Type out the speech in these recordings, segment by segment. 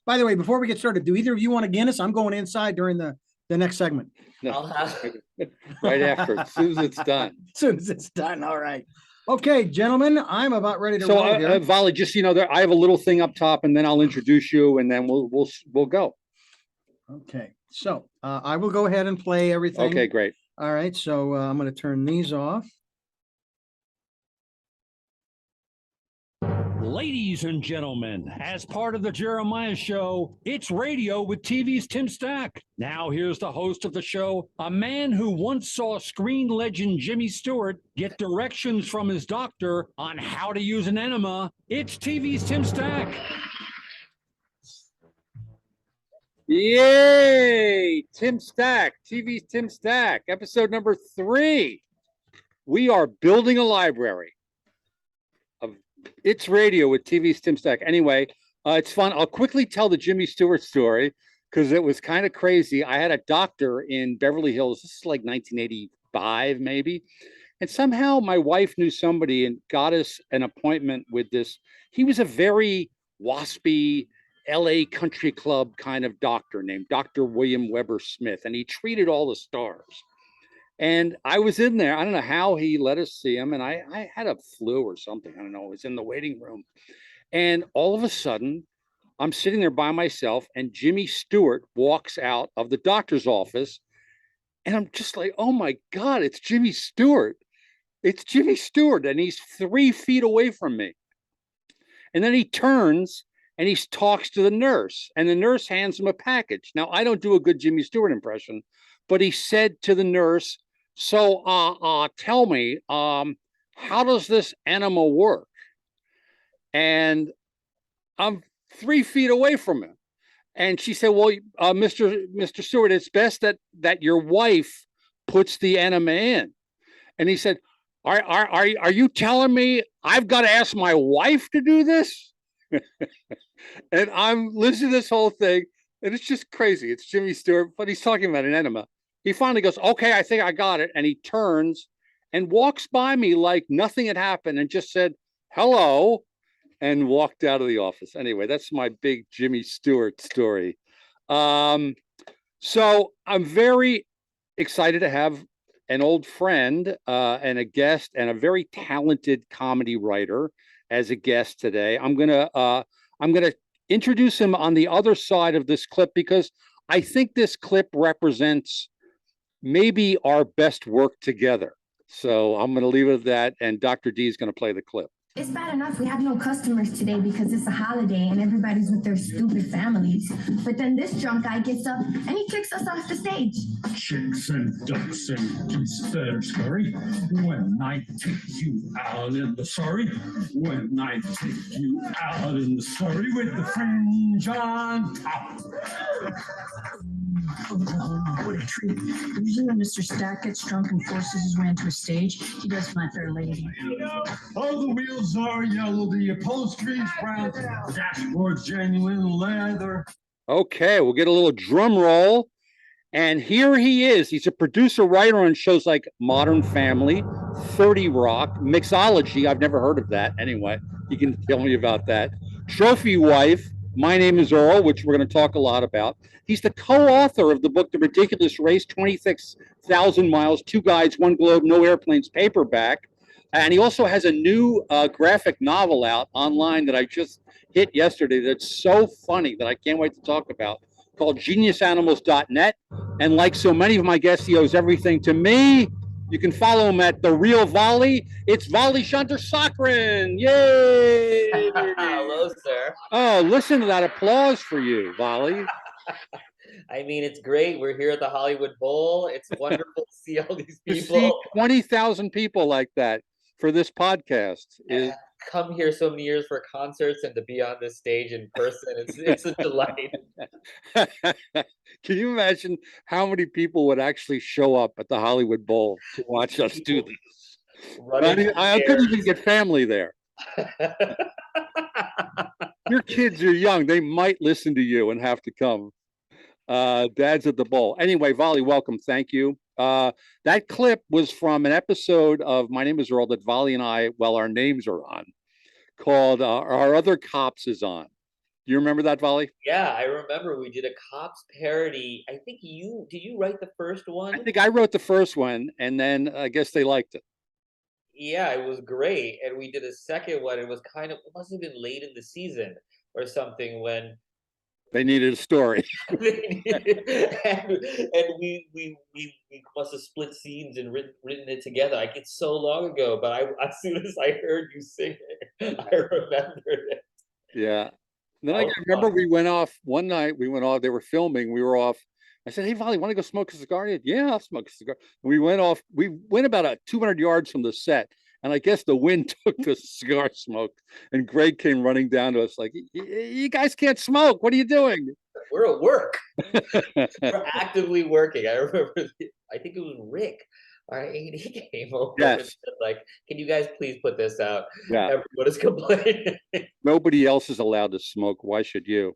By the way, before we get started, do either of you want a Guinness? I'm going inside during the next segment. No, I'll have right after, as soon as it's done. As soon as it's done. All right. Okay, gentlemen, I'm about ready to So, roll here. Vali, just I have a little thing up top, and then I'll introduce you, and then we'll go. Okay, so I will go ahead and play everything. Okay, great. All right, so I'm going to turn these off. Ladies and gentlemen, as part of the Jeremiah Show, it's radio with TV's Tim Stack. Now here's the host of the show, a man who once saw screen legend Jimmy Stewart get directions from his doctor on how to use an enema. It's TV's Tim Stack. Yay! Tim Stack, TV's Tim Stack, episode number 3. We are building a library. It's radio with TV's Tim Stack. Anyway, it's fun. I'll quickly tell the Jimmy Stewart story because it was kind of crazy. I had a doctor in Beverly Hills. This is like 1985, maybe. And somehow my wife knew somebody and got us an appointment with this. He was a very waspy LA country club kind of doctor named Dr. William Weber Smith. And he treated all the stars. And I was in there. I don't know how he let us see him. And I had a flu or something. I don't know. I was in the waiting room. And all of a sudden, I'm sitting there by myself. And Jimmy Stewart walks out of the doctor's office. And I'm just like, oh, my God, it's Jimmy Stewart. It's Jimmy Stewart. And he's 3 feet away from me. And then he turns and he talks to the nurse. And the nurse hands him a package. Now, I don't do a good Jimmy Stewart impression. But he said to the nurse, so tell me, how does this enema work? And I'm 3 feet away from him. And she said, well, Mr. Stewart, it's best that your wife puts the enema in. And he said, are you telling me I've got to ask my wife to do this? And I'm listening to this whole thing. And it's just crazy. It's Jimmy Stewart, but he's talking about an enema. He finally goes, okay, I think I got it. And he turns and walks by me like nothing had happened and just said, hello, and walked out of the office. Anyway, that's my big Jimmy Stewart story. So I'm very excited to have an old friend and a guest and a very talented comedy writer as a guest today. I'm gonna introduce him on the other side of this clip because I think this clip represents maybe our best work together. So I'm going to leave it at that. And Dr. D is going to play the clip. It's bad enough we have no customers today because it's a holiday and everybody's with their stupid families. But then this drunk guy gets up and he kicks us off the stage. Chicks and ducks and geese that are scurry. When I take you out in the Surrey. When I take you out in the Surrey with the fringe on top. Oh, what a treat. Usually when Mr. Stack gets drunk and forces his way into a stage, he does my Fair Lady. Oh, the wheels are yellow, the upholstery's brown, the dashboard's genuine leather. Okay, we'll get a little drum roll. And here he is. He's a producer, writer on shows like Modern Family, 30 Rock, Mixology. I've never heard of that. Anyway, you can tell me about that. Trophy Wife, My Name is Earl, which we're going to talk a lot about. He's the co-author of the book, The Ridiculous Race, 26,000 Miles, 2 Guides, 1 Globe, No Airplanes, Paperback. And he also has a new graphic novel out online that I just hit yesterday that's so funny that I can't wait to talk about, called geniusanimals.net. And like so many of my guests, he owes everything to me. You can follow him at The Real Vali. It's Vali Chandrasekaran. Yay! Hello, sir. Oh, listen to that applause for you, Vali. I mean, it's great. We're here at the Hollywood Bowl. It's wonderful to see all these To people. see 20,000 people like that for this podcast is Come here so many years for concerts and to be on this stage in person. It's a delight. Can you imagine how many people would actually show up at the Hollywood Bowl to watch us do this? I couldn't even get family there. Your kids are young. They might listen to you and have to come. Dad's at the bowl. Anyway, Vali, welcome. Thank you. That clip was from an episode of My Name is Earl that Vali and I, well, our names are on, called Our Other Cops is On. Do you remember that, Vali? Yeah, I remember we did a Cops parody. I think did you write the first I one? think I wrote the first one, and then I guess they liked it. Yeah, it was great. And we did a second one. It was it must have been late in the season or something when They needed a story. they needed, and we must have split scenes and written it together. Like it's so long ago, but as soon as I heard you sing it, I remembered it. Yeah. Then That I was remember fun. we went off one night. We went off. They were filming. We were off. I said, "Hey, Vali, want to go smoke a cigar?" He said, "Yeah, I'll smoke a cigar." And we went off. We went about 200 yards from the set, and I guess the wind took the cigar smoke. And Greg came running down to us like, "You guys can't smoke. What are you doing?" We're at work. We're actively working. I remember. I think it was Rick, our AD, came over and Yes. said, like, "Can you guys please put this out? Yeah. Everyone is complaining." Nobody else is allowed to smoke. Why should you?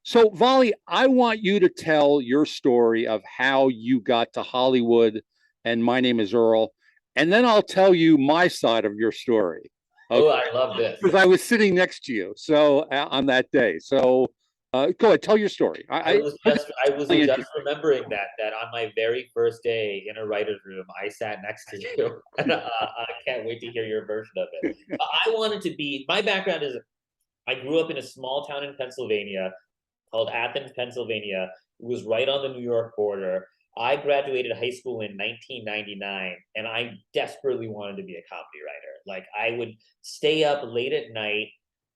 So Vali, I want you to tell your story of how you got to Hollywood and My Name is Earl, and then I'll tell you my side of your story. Oh, I love this. Because I was sitting next to you on that day. So go ahead, tell your story. I was just remembering that on my very first day in a writer's room, I sat next to you, and I can't wait to hear your version of it. I wanted to be. My background is I grew up in a small town in Pennsylvania called Athens, Pennsylvania. It was right on the New York border. I graduated high school in 1999, and I desperately wanted to be a comedy writer. Like I would stay up late at night,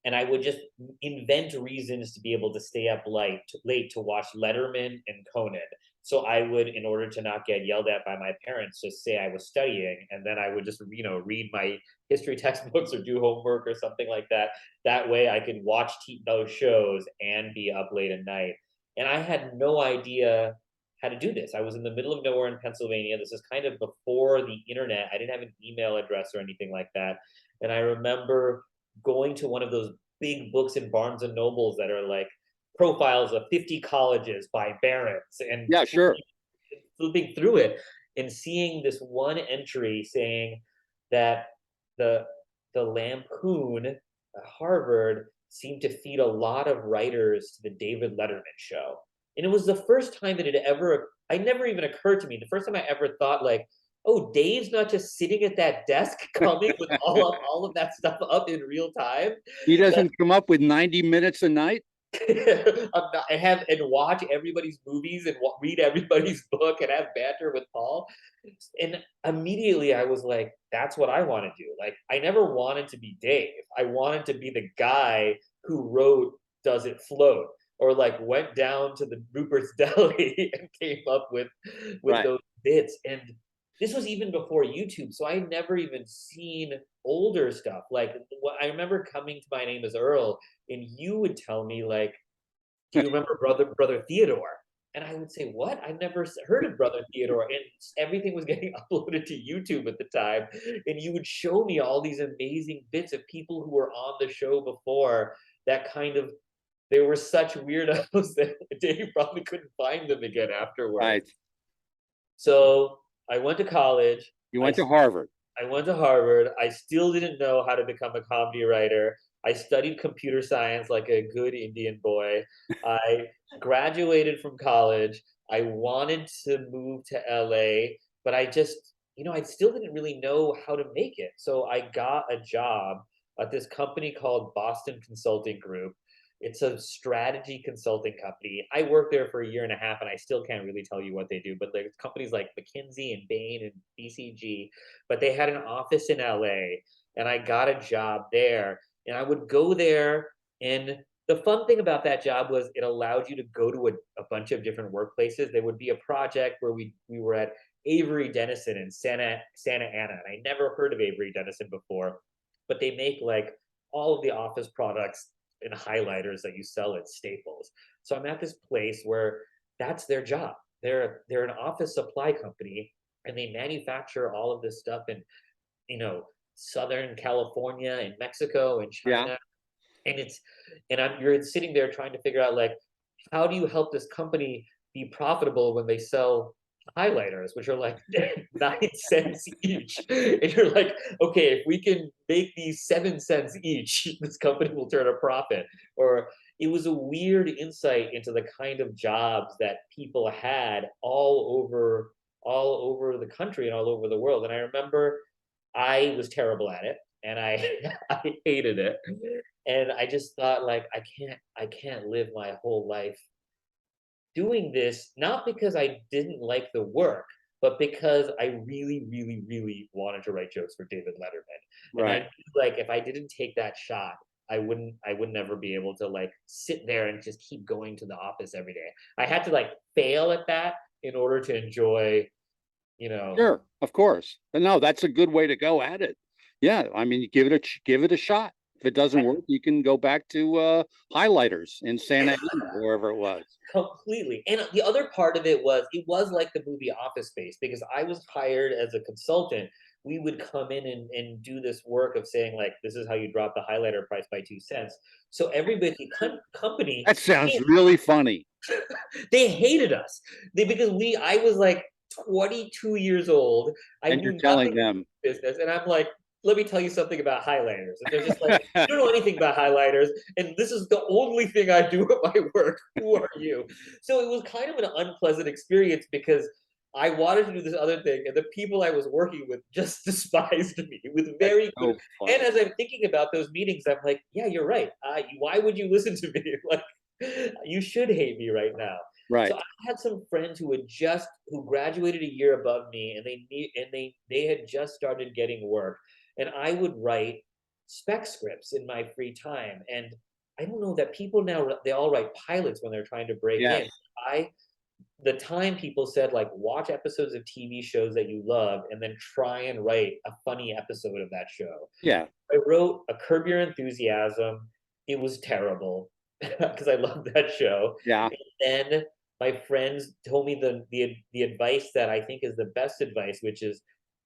and I would just invent reasons to be able to stay up late to watch Letterman and Conan. So I would, in order to not get yelled at by my parents, just say I was studying, and then I would just read my history textbooks or do homework or something like that. That way, I could watch those shows and be up late at night. And I had no idea how to do this. I was in the middle of nowhere in Pennsylvania. This is kind of before the internet. I didn't have an email address or anything like that. And I remember going to one of those big books in Barnes and Nobles that are like profiles of 50 colleges by Barron's, and Yeah, sure. flipping through it and seeing this one entry saying that the Lampoon at Harvard seemed to feed a lot of writers to the David Letterman show. And it was the first time that I never even occurred to me, the first time I ever thought like, oh, Dave's not just sitting at that desk coming with all of that stuff up in real time. He doesn't come up with 90 minutes a night. I have and watch everybody's movies and read everybody's book and have banter with Paul. And immediately I was like, that's what I want to do. Like, I never wanted to be Dave. I wanted to be the guy who wrote Does It Float? Or like went down to the Rupert's Deli and came up with Right. those bits. And this was even before YouTube, so I never even seen older stuff. Like I remember coming to My Name is Earl, and you would tell me like, "Do you remember Brother Theodore?" And I would say, "What? I've never heard of Brother Theodore." And everything was getting uploaded to YouTube at the time, and you would show me all these amazing bits of people who were on the show before. That kind of they were such weirdos that Dave probably couldn't find them again afterwards. Right. So I went to college. You went to Harvard. I went to Harvard. I still didn't know how to become a comedy writer. I studied computer science like a good Indian boy. I graduated from college. I wanted to move to LA, but I just, I still didn't really know how to make it. So I got a job at this company called Boston Consulting Group. It's a strategy consulting company. I worked there for a year and a half, and I still can't really tell you what they do. But there's companies like McKinsey and Bain and BCG, but they had an office in LA, and I got a job there. And I would go there, and the fun thing about that job was it allowed you to go to a bunch of different workplaces. There would be a project where we were at Avery Dennison in Santa Ana, and I never heard of Avery Dennison before, but they make like all of the office products and highlighters that you sell at Staples. So I'm at this place where that's their job. They're an office supply company, and they manufacture all of this stuff in, Southern California and Mexico and China. Yeah. And you're sitting there trying to figure out like, how do you help this company be profitable when they sell highlighters, which are like 9 cents each. And you're like, okay, if we can make these 7 cents each, this company will turn a profit. Or it was a weird insight into the kind of jobs that people had all over the country and all over the world. And I remember I was terrible at it and I I hated it. And I just thought like I can't live my whole life doing this, not because I didn't like the work, but because I really, really, really wanted to write jokes for David Letterman. And I Right. knew, like if I didn't take that shot, I would never be able to like sit there and just keep going to the office every day. I had to like fail at that in order to enjoy, you know. Sure, of course. But no, that's a good way to go at it. Yeah, I mean, you give it a shot. If it doesn't work, you can go back to highlighters in Santa Ana, wherever it was. Completely. And the other part of it was like the movie Office Space because I was hired as a consultant. We would come in and do this work of saying like, this is how you drop the highlighter price by 2 cents. So everybody, company, That sounds really funny. they hated us. Because I was like 22 years old. I And knew you're telling nothing about them, business, and I'm like, let me tell you something about highlighters. And they're just like, you don't know anything about highlighters, and this is the only thing I do at my work. Who are you? So it was kind of an unpleasant experience because I wanted to do this other thing, and the people I was working with just despised me with very good. so And funny. as I'm thinking about those meetings, I'm like, yeah, you're right. Why would you listen to me? Like, you should hate me right now. Right. So I had some friends who graduated a year above me, and they had just started getting work, and I would write spec scripts in my free time. And I don't know that people now they all write pilots when they're trying to break in. Yes. The time people said like watch episodes of TV shows that you love and then try and write a funny episode of that show. Yeah. I wrote a Curb Your Enthusiasm. It was terrible because I loved that show. Yeah. And then my friends told me the advice that I think is the best advice, which is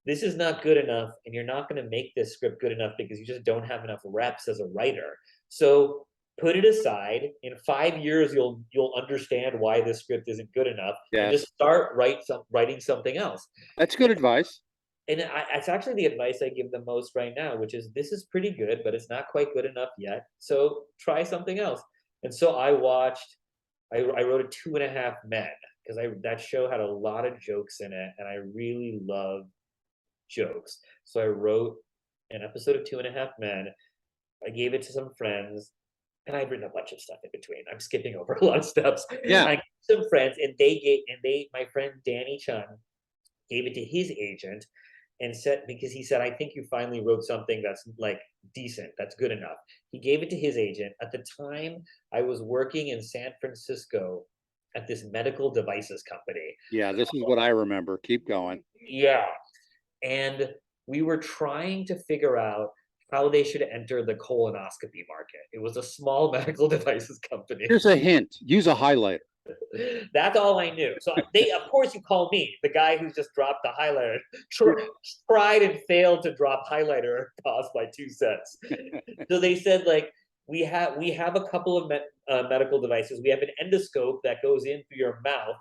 this is not good enough, and you're not going to make this script good enough because you just don't have enough reps as a writer. So put it aside. In 5 years, you'll understand why this script isn't good enough, and Yes. just start writing something else. That's good advice. And it's actually the advice I give the most right now, which is this is pretty good, but it's not quite good enough yet. So try something else. And so I wrote a 2.5 Men because that show had a lot of jokes in it, and I really love jokes. So I wrote an episode of 2.5 Men. I gave it to some friends, and I'd written a bunch of stuff in between. I'm skipping over a lot of steps. Yeah. I gave some friends, and my friend Danny Chun gave it to his agent and said, because he said, I think you finally wrote something that's like decent, that's good enough. He gave it to his agent. At the time, I was working in San Francisco at this medical devices company. Yeah, this is what I remember. Keep going. Yeah. And we were trying to figure out how they should enter the colonoscopy market. It was a small medical devices company. Here's a hint. Use a highlighter. That's all I knew. So of course, you call me, the guy who's just dropped the highlighter, tried and failed to drop highlighter cost by 2 cents. So they said, like, we have a couple of medical devices. We have an endoscope that goes in through your mouth.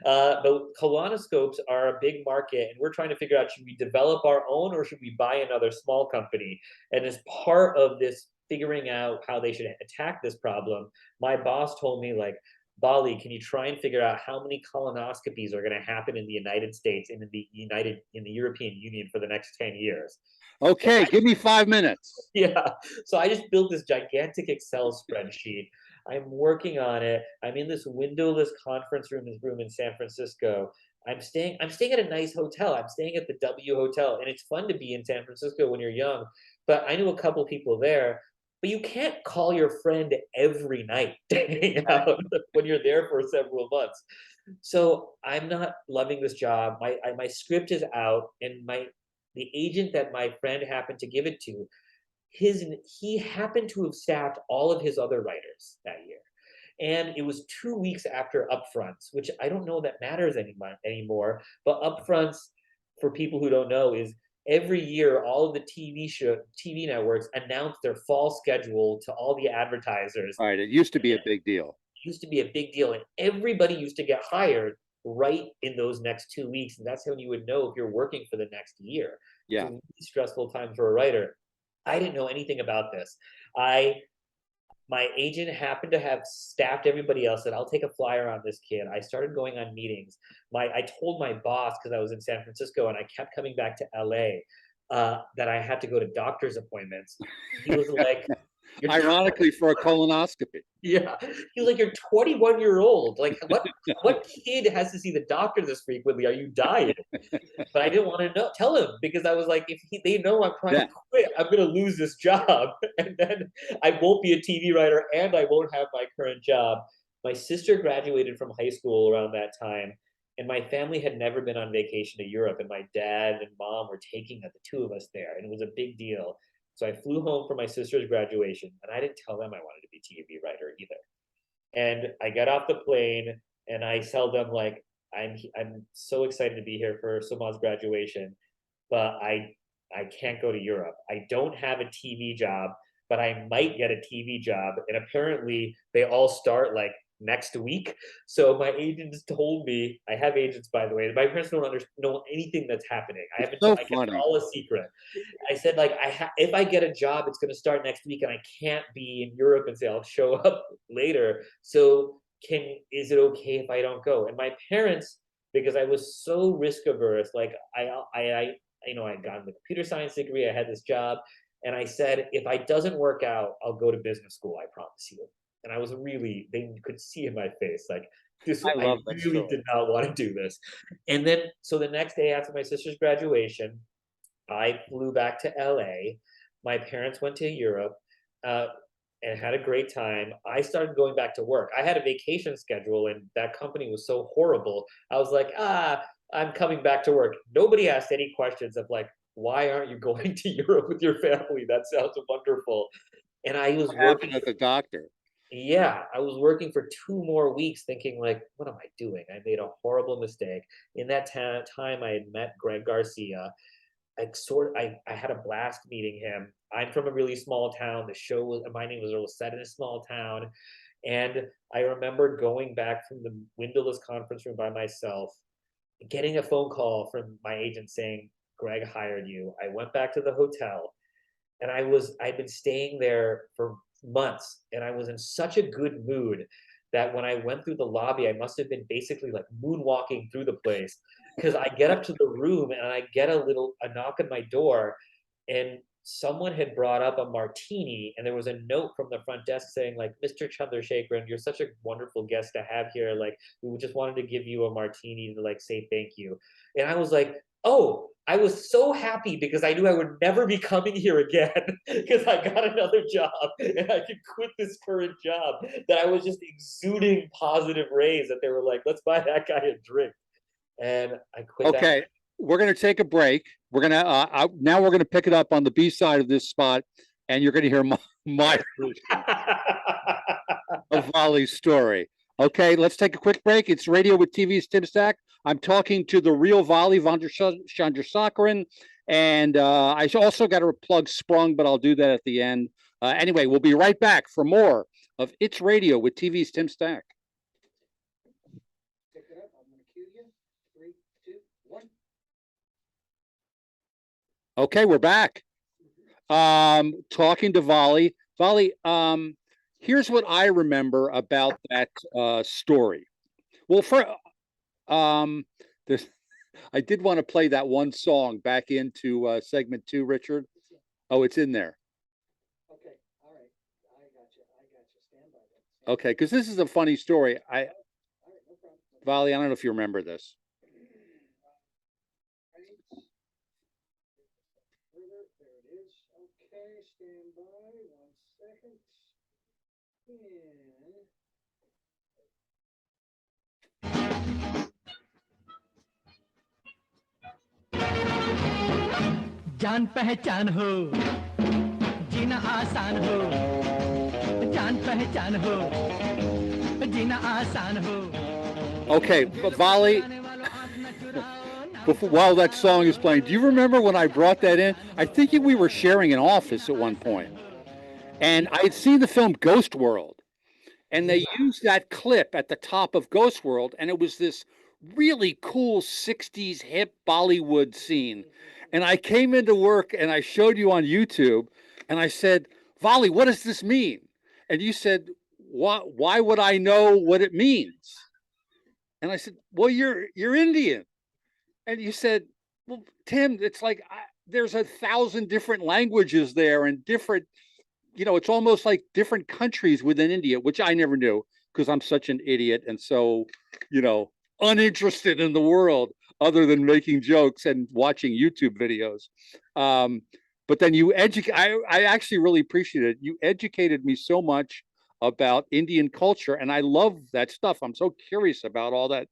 But colonoscopes are a big market, and we're trying to figure out, should we develop our own or should we buy another small company? And as part of this figuring out how they should attack this problem, my boss told me, like, Vali, can you try and figure out how many colonoscopies are going to happen in the United States and in the European Union for the next 10 years? Okay, give me 5 minutes. Yeah. So I just built this gigantic Excel spreadsheet. I'm working on it. I'm in this windowless conference room in San Francisco. I'm staying at a nice hotel. I'm staying at the W Hotel, and it's fun to be in San Francisco when you're young. But I knew a couple people there. But you can't call your friend every night to hang out when you're there for several months. So I'm not loving this job. My script is out, and the agent that my friend happened to give it to, he happened to have staffed all of his other writers that year. And it was 2 weeks after upfronts, which I don't know that matters anymore. But upfronts, for people who don't know, is every year all of the TV networks announce their fall schedule to all the advertisers. All right, it used to be a big deal. It used to be a big deal, and everybody used to get hired right in those next 2 weeks. And that's when you would know if you're working for the next year. Yeah. It's a really stressful time for a writer. I didn't know anything about this. My agent happened to have staffed everybody else, said, I'll take a flyer on this kid. I started going on meetings. I told my boss, because I was in San Francisco and I kept coming back to LA, that I had to go to doctor's appointments. He was like, ironically, for a colonoscopy. Yeah. He was like, you're 21-year-old. Like, what kid has to see the doctor this frequently? Are you dying? But I didn't want to tell him, because I was like, if they know I'm trying to quit, I'm going to lose this job. And then I won't be a TV writer and I won't have my current job. My sister graduated from high school around that time. And my family had never been on vacation to Europe. And my dad and mom were taking the two of us there. And it was a big deal. So I flew home for my sister's graduation, and I didn't tell them I wanted to be a TV writer either. And I got off the plane and I tell them, like, I'm so excited to be here for Suma's graduation, but I can't go to Europe. I don't have a TV job, but I might get a TV job. And apparently they all start like next week. So my agents told me, I have agents, by the way, my parents don't know anything that's happening. I kept it all a secret. I said, like, if I get a job, it's going to start next week, and I can't be in Europe and say I'll show up later. So is it okay if I don't go? And my parents, because I was so risk averse, like I got a computer science degree, I had this job, and I said, if it doesn't work out, I'll go to business school, I promise you. And I was they could see in my face, like, I really did not want to do this. And then, so the next day after my sister's graduation, I flew back to LA. My parents went to Europe and had a great time. I started going back to work. I had a vacation schedule, and that company was so horrible. I was like, I'm coming back to work. Nobody asked any questions of like, why aren't you going to Europe with your family? That sounds wonderful. And I was working at the doctor. Yeah, I was working for 2 more weeks thinking, like, what am I doing? I made a horrible mistake. In that time, I had met Greg Garcia. I had a blast meeting him. I'm from a really small town. The show was, my name was set in a small town. And I remember going back from the windowless conference room by myself, getting a phone call from my agent saying, Greg hired you. I went back to the hotel, and I'd been staying there for months, and I was in such a good mood that when I went through the lobby, I must have been basically like moonwalking through the place, because I get up to the room and I get a knock on my door, and someone had brought up a martini, and there was a note from the front desk saying, like, Mr. Chandrasekaran, you're such a wonderful guest to have here. Like, we just wanted to give you a martini to like say thank you. And I was like, oh, I was so happy, because I knew I would never be coming here again, because I got another job and I could quit this current job, that I was just exuding positive rays, that they were like, let's buy that guy a drink. And I quit. Okay, we're going to take a break. We're going to now we're going to pick it up on the B side of this spot, and you're going to hear my version of Vali's story. Okay, let's take a quick break. It's Radio with TV's Tim Stack. I'm talking to the real Vali Chandrasekaran, and I also got to plug Sprung, but I'll do that at the end. Anyway, we'll be right back for more of It's Radio with TV's Tim Stack. Pick it up. I'm going to cue you. 3, 2, 1. Okay, we're back. Talking to Vali. Vali, here's what I remember about that story. Well, I did want to play that one song back into segment 2, Richard. Oh, it's in there. Okay, all right. I got you. Stand by that. Okay, because this is a funny story. All right, no problem. Vali, I don't know if you remember this. There it is. Okay, stand by 1 second. जान पहचान हो जीना आसान हो जान पहचान हो जीना आसान हो. Okay, but Vali, while that song is playing, do you remember when I brought that in? I think we were sharing an office at one point, and I had seen the film Ghost World, and they used that clip at the top of Ghost World, and it was this really cool 60s hip Bollywood scene. And I came into work and I showed you on YouTube and I said, Vali, what does this mean? And you said, why would I know what it means? And I said, well, you're Indian. And you said, well, Tim, it's like there's 1,000 different languages there and different, it's almost like different countries within India, which I never knew because I'm such an idiot and so, uninterested in the world other than making jokes and watching YouTube videos. But then I actually really appreciate it. You educated me so much about Indian culture and I love that stuff. I'm so curious about all that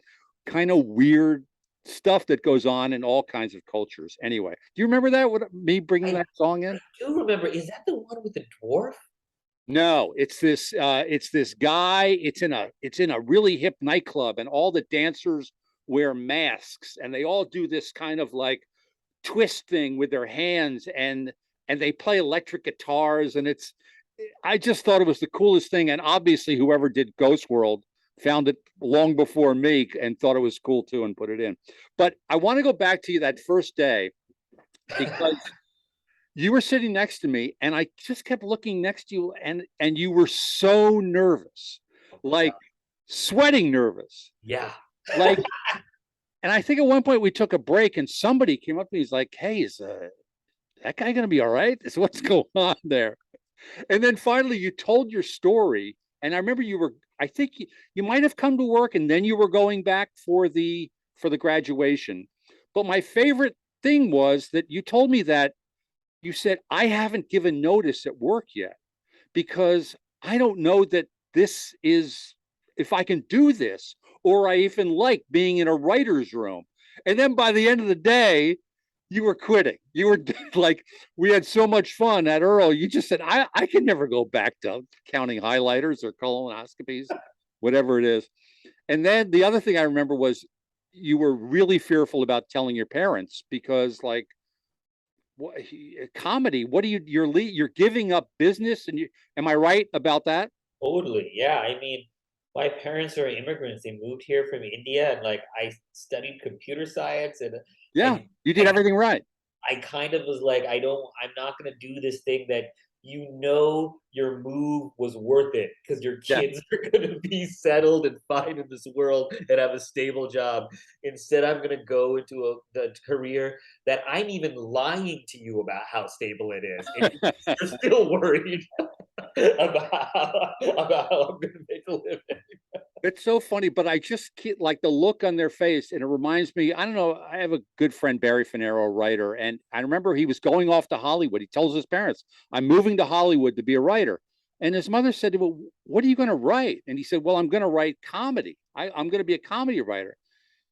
kind of weird stuff that goes on in all kinds of cultures. Anyway, do you remember that? What me bringing that song in? I do remember. Is that the one with the dwarf? No, it's this guy. It's in a really hip nightclub, and all the dancers wear masks, and they all do this kind of like twist thing with their hands, and they play electric guitars, and I just thought it was the coolest thing. And obviously, whoever did Ghost World found it long before me and thought it was cool too and put it in. But I want to go back to you that first day because you were sitting next to me and I just kept looking next to you and you were so nervous, like sweating nervous. Yeah. Like, and I think at one point we took a break and somebody came up to me. He's like, hey, is that guy going to be all right? Is what's going on there? And then finally you told your story. And I remember I think you might have come to work and then you were going back for the graduation. But my favorite thing was that you told me that you said, I haven't given notice at work yet because I don't know that this is, if I can do this, or I even like being in a writer's room. And then by the end of the day, you were quitting. You were like, we had so much fun at Earl. You just said, I can never go back to counting highlighters or colonoscopies, whatever it is. And then the other thing I remember was you were really fearful about telling your parents because like, comedy, what do you're giving up business and am I right about that? Totally. Yeah. I mean, my parents are immigrants. They moved here from India and like I studied computer science and yeah, you did everything right. I kind of was like, I'm not going to do this thing that your move was worth it because your kids are going to be settled and fine in this world and have a stable job. Instead, I'm going to go into the career that I'm even lying to you about how stable it is. And you're still worried about how I'm going to make a living. It's so funny, but I just like the look on their face, and it reminds me. I don't know. I have a good friend, Barry Finero, a writer, and I remember he was going off to Hollywood. He tells his parents, "I'm moving to Hollywood to be a writer." And his mother said, "Well, what are you going to write?" And he said, "Well, I'm going to write comedy. I'm going to be a comedy writer."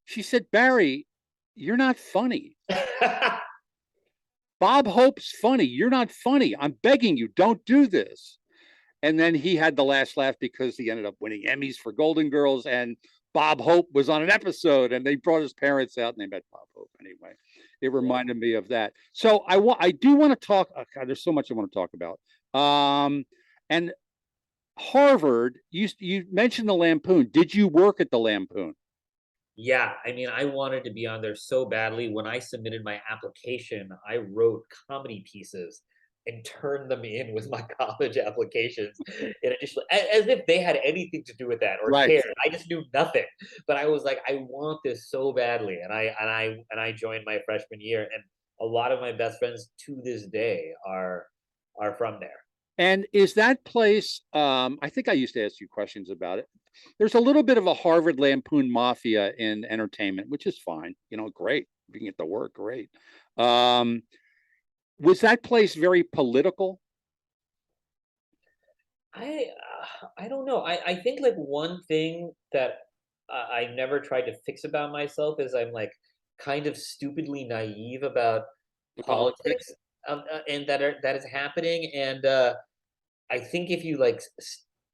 She said, "Barry, you're not funny. Bob Hope's funny. You're not funny. I'm begging you, don't do this." And then he had the last laugh because he ended up winning Emmys for Golden Girls, and Bob Hope was on an episode, and they brought his parents out, and they met Bob Hope. Anyway, it reminded me of that. So I do want to talk. Oh God, there's so much I want to talk about. And Harvard, you mentioned the Lampoon. Did you work at the Lampoon? Yeah, I mean, I wanted to be on there so badly. When I submitted my application, I wrote comedy pieces and turned them in with my college applications in addition, as if they had anything to do with that or cared. I just knew nothing, but I was like, I want this so badly, and I joined my freshman year, and a lot of my best friends to this day are from there. And is that place? I think I used to ask you questions about it. There's a little bit of a Harvard Lampoon mafia in entertainment, which is fine. Great. If you can get to work, great. Was that place very political? I don't know. I think like one thing that I never tried to fix about myself is I'm like kind of stupidly naive about politics, and that is happening. And I think if you like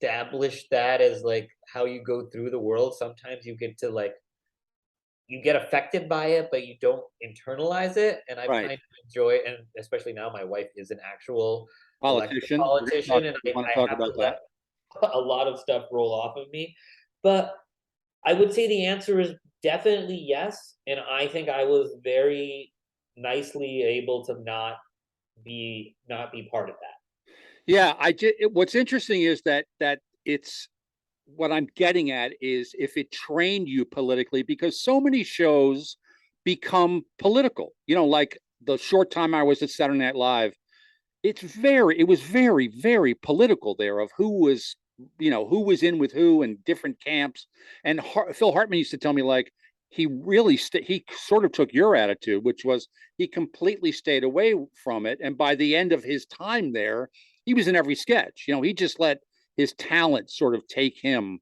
establish that as like how you go through the world, sometimes you get to like you get affected by it, but you don't internalize it. And I kind of enjoy, and especially now, my wife is an actual politician, and I have to let a lot of stuff roll off of me. But I would say the answer is definitely yes. And I think I was very nicely able to not be part of that. Yeah, what's interesting is that it's what I'm getting at is if it trained you politically, because so many shows become political. Like the short time I was at Saturday Night Live, it was very, very political there of who was in with who and different camps. And Phil Hartman used to tell me, like, he really he sort of took your attitude, which was he completely stayed away from it. And by the end of his time there, he was in every sketch. He just let his talent sort of take him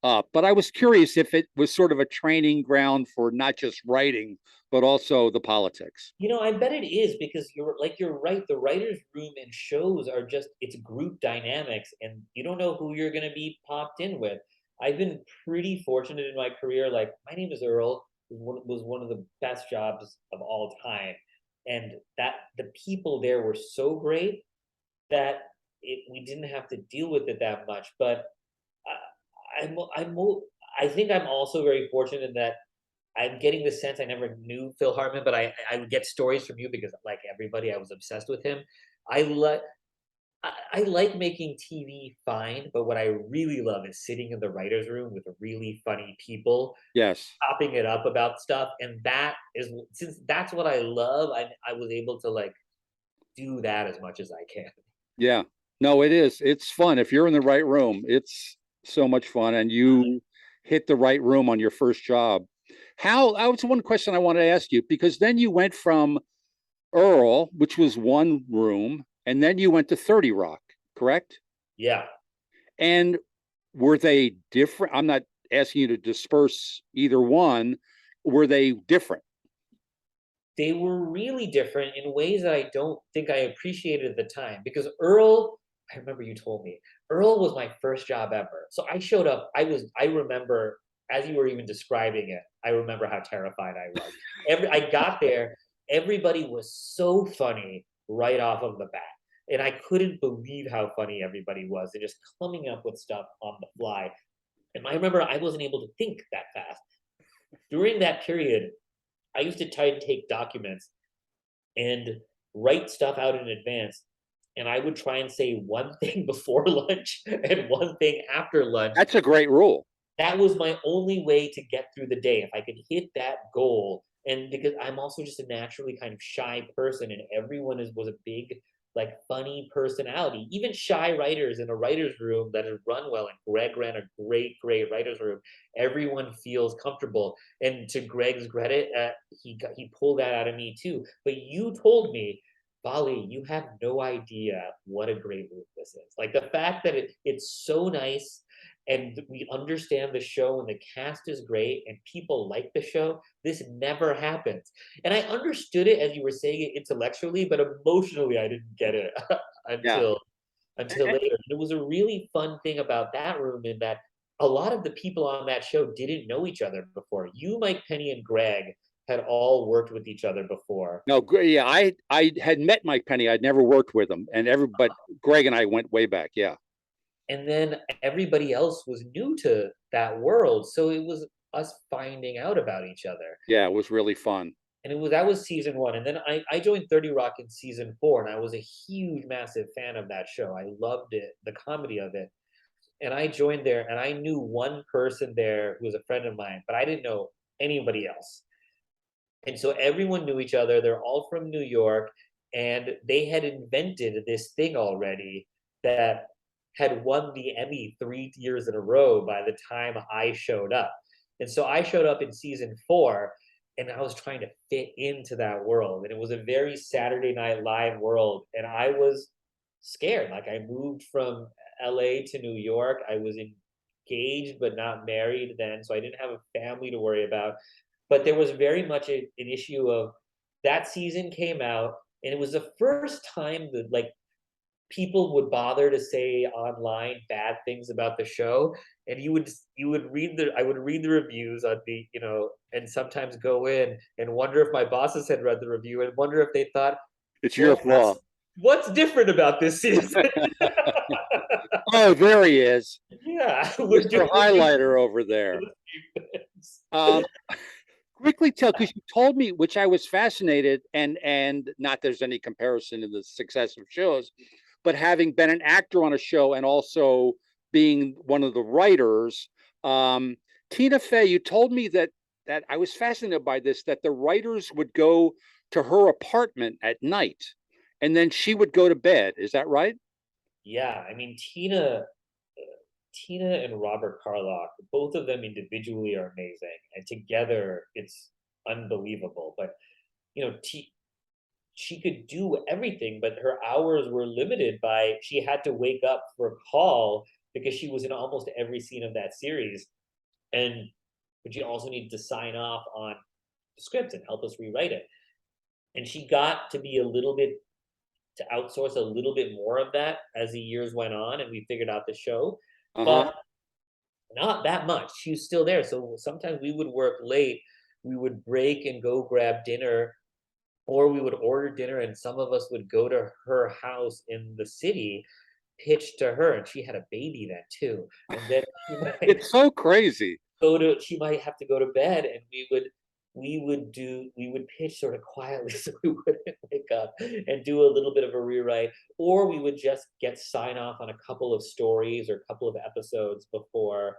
up. But I was curious if it was sort of a training ground for not just writing, but also the politics. I bet it is, because you're right. The writer's room and shows are just, it's group dynamics, and you don't know who you're going to be popped in with. I've been pretty fortunate in my career. Like, my name is Earl was one of the best jobs of all time. And that the people there were so great that we didn't have to deal with it that much. But I think I'm also very fortunate in that I'm getting the sense, I never knew Phil Hartman, but I would get stories from you because, like everybody, I was obsessed with him. I like making TV fine, but what I really love is sitting in the writer's room with really funny people, Yes, chopping it up about stuff. And that is, since that's what I love, I was able to, like, do that as much as I can. yeah, no, it is. It's fun if you're in the right room. It's so much fun, and you hit the right room on your first job. That was one question I wanted to ask you, because then you went from Earl, which was one room, and then you went to 30 Rock, correct? Yeah. And were they different? I'm not asking you to disperse either one. Were they different? They were really different in ways that I don't think I appreciated at the time. Because Earl, I remember you told me, Earl was my first job ever. So I showed up, I remember, as you were even describing it, I remember how terrified I was. I got there, everybody was so funny right off of the bat. And I couldn't believe how funny everybody was, and just coming up with stuff on the fly. And I remember I wasn't able to think that fast. During that period, I used to try and take documents and write stuff out in advance. And I would try and say one thing before lunch and one thing after lunch. That's a great rule. That was my only way to get through the day. If I could hit that goal, and because I'm also just a naturally kind of shy person, and everyone was a big, like, funny personality. Even shy writers in a writer's room that has run well, and Greg ran a great writer's room. Everyone feels comfortable. And to Greg's credit, he pulled that out of me too. But you told me, Vali, you have no idea what a great room this is. Like, the fact that it's so nice, and we understand the show, and the cast is great, and people like the show. This never happens. And I understood it as you were saying it intellectually, but emotionally I didn't get it until later. It was a really fun thing about that room, in that a lot of the people on that show didn't know each other before. You, Mike Penny, and Greg had all worked with each other before. No, yeah, I had met Mike Penny. I'd never worked with him, but Greg and I went way back. Yeah. And then everybody else was new to that world. So it was us finding out about each other. Yeah, it was really fun. And that was season 1. And then I joined 30 Rock in season 4, and I was a huge, massive fan of that show. I loved it, the comedy of it. And I joined there, and I knew one person there who was a friend of mine, but I didn't know anybody else. And so everyone knew each other. They're all from New York, and they had invented this thing already that had won the Emmy 3 years in a row by the time I showed up. And so I showed up in season 4, and I was trying to fit into that world. And it was a very Saturday Night Live world. And I was scared. Like, I moved from LA to New York. I was engaged, but not married then. So I didn't have a family to worry about. But there was very much an issue of that season came out. And it was the first time that, like, people would bother to say online bad things about the show, and I would read the reviews on the, and sometimes go in and wonder if my bosses had read the review, and wonder if they thought it's your flaw. What's different about this season? Oh, there he is. Yeah, Mr. Highlighter over there. Quickly tell, because you told me, which I was fascinated, and not there's any comparison in the success of shows, but having been an actor on a show and also being one of the writers, Tina Fey, you told me that I was fascinated by this, that the writers would go to her apartment at night and then she would go to bed. Is that right? Yeah, I mean Tina and Robert Carlock, both of them individually are amazing, and together it's unbelievable. But you know, she could do everything, but her hours were limited by she had to wake up for a call because she was in almost every scene of that series, and but she also needed to sign off on the script and help us rewrite it. And she got to be a little bit to outsource a little bit more of that as the years went on, and we figured out the show. But not that much. She was still there. So sometimes we would work late, we would break and go grab dinner, or we would order dinner, and some of us would go to her house in the city, pitch to her, and she had a baby then too. And then it's so crazy. She might have to go to bed, and we would pitch sort of quietly so we wouldn't wake up, and do a little bit of a rewrite, or we would just get sign off on a couple of stories or a couple of episodes before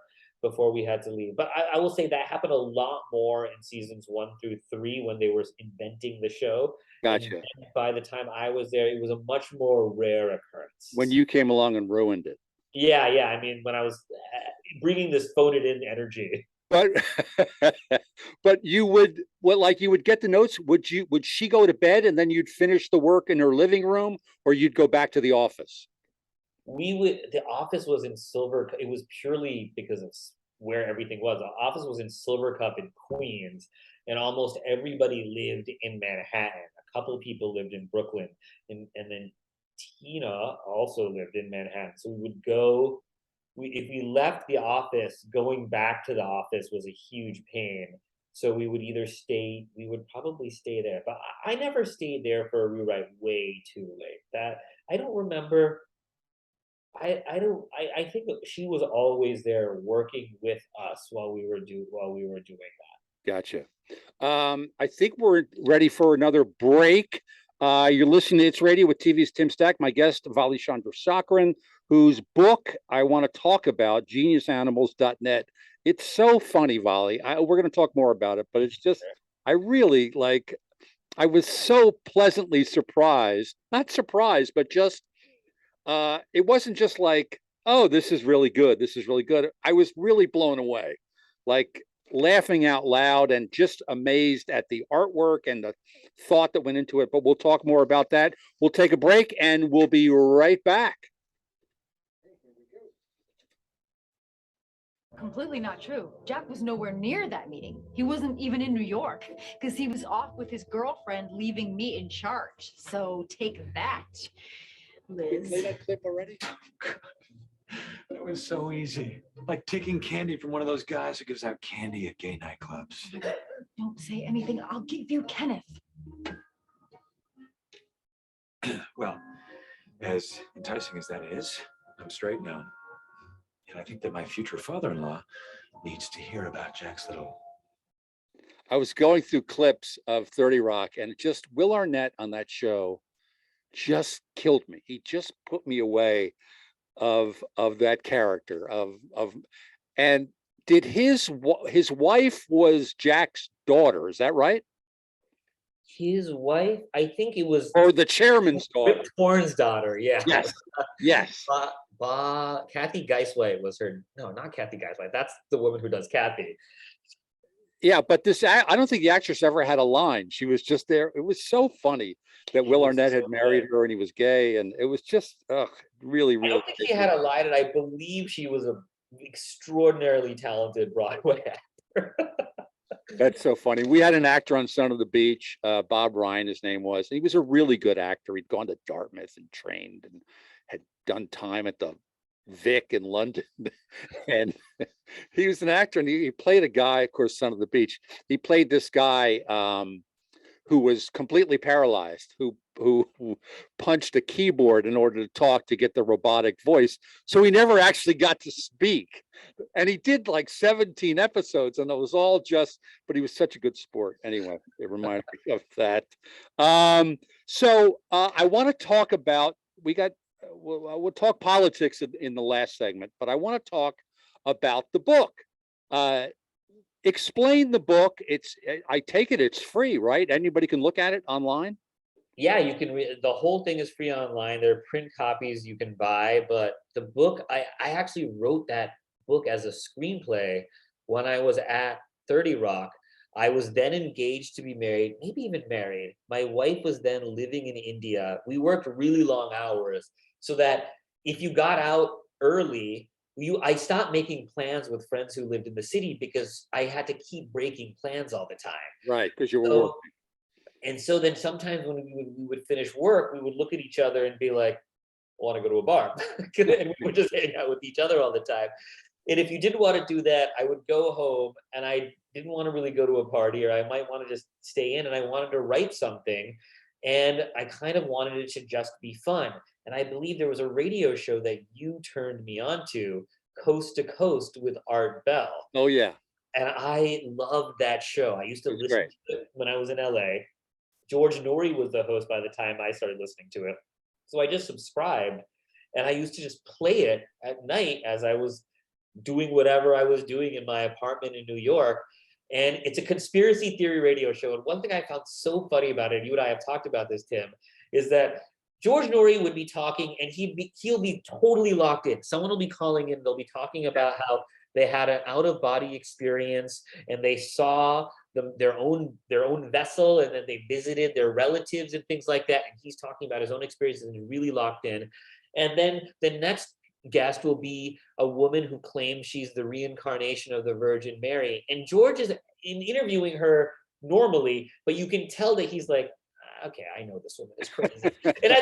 we had to leave. But I will say that happened a lot more in seasons 1 through 3 when they were inventing the show. Gotcha. And by the time I was there, it was a much more rare occurrence. When you came along and ruined it. Yeah. I mean, when I was bringing this phone it in energy. But you would get the notes. Would she go to bed and then you'd finish the work in her living room, or you'd go back to the office? The office was in Silver. It was purely because of where everything was. The office was in Silver Cup in Queens, and almost everybody lived in Manhattan. A couple of people lived in Brooklyn, and then Tina also lived in Manhattan. So we would go. If we left the office, going back to the office was a huge pain. So we would probably stay there. But I never stayed there for a rewrite way too late. That I don't remember. I think that she was always there working with us while we were doing that. Gotcha. I think we're ready for another break. You're listening to It's Radio with TV's Tim Stack. My guest, Vali Chandrasekaran, whose book I want to talk about, geniusanimals.net. It's so funny, Vali. We're going to talk more about it, but it's just, I really I was so pleasantly surprised, not surprised, but just, it wasn't just like, oh, this is really good. This is really good. I was really blown away, like laughing out loud and just amazed at the artwork and the thought that went into it. But we'll talk more about that. We'll take a break and we'll be right back. Completely not true. Jack was nowhere near that meeting. He wasn't even in New York because he was off with his girlfriend, leaving me in charge. So take that, Liz. You played that clip already? That was so easy. Like taking candy from one of those guys who gives out candy at gay nightclubs. Don't say anything. I'll give you Kenneth. Well, as enticing as that is, I'm straight now. And I think that my future father-in-law needs to hear about Jack's little... I was going through clips of 30 Rock, and just Will Arnett on that show just killed me. He just put me away of that character and did his wife was Jack's daughter, is that right? His wife, I think it was, or the chairman's daughter. Rip Torn's daughter. Yeah. Yes. Kathy Geiswhite was her. No, not Kathy Geiswhite. That's the woman who does Kathy. Yeah, but I don't think the actress ever had a line. She was just there. It was so funny that Will Arnett had married her and he was gay, and it was just really. I don't think she had a line, and I believe she was an extraordinarily talented Broadway actor. That's so funny. We had an actor on Son of the Beach, Bob Ryan, his name was. He was a really good actor. He'd gone to Dartmouth and trained and had done time at the Vic in London. And he was an actor, and he played a guy, of course, Son of the Beach. He played this guy who was completely paralyzed, who punched a keyboard in order to talk to get the robotic voice. So he never actually got to speak. And he did like 17 episodes, and it was all just, but he was such a good sport. Anyway, it reminded me of that. So I want to talk about, we'll talk politics in the last segment, but I want to talk about the book. Explain the book. I take it it's free, right? Anybody can look at it online? Yeah, you can read, the whole thing is free online. There are print copies you can buy, but the book, I actually wrote that book as a screenplay when I was at 30 Rock. I was then engaged to be married, maybe even married. My wife was then living in India. We worked really long hours so that if you got out early, I stopped making plans with friends who lived in the city because I had to keep breaking plans all the time. Right, because you were working. And so then sometimes when we would finish work, we would look at each other and be like, I want to go to a bar. And we would just hang out with each other all the time. And if you didn't want to do that, I would go home and I didn't want to really go to a party, or I might want to just stay in, and I wanted to write something. And I kind of wanted it to just be fun. And I believe there was a radio show that you turned me on to, Coast to Coast with Art Bell. Oh, yeah. And I loved that show. I used to listen to it when I was in LA. George Norrie was the host by the time I started listening to it. So I just subscribed, and I used to just play it at night as I was doing whatever I was doing in my apartment in New York. And it's a conspiracy theory radio show. And one thing I found so funny about it, you and I have talked about this, Tim, is that George Norrie would be talking and he'll be totally locked in. Someone will be calling in, they'll be talking about how they had an out-of-body experience and they saw their own vessel, and then they visited their relatives and things like that. And he's talking about his own experiences and really locked in. And then the next guest will be a woman who claims she's the reincarnation of the Virgin Mary. And George is interviewing her normally, but you can tell that he's like, okay, I know this woman is crazy. And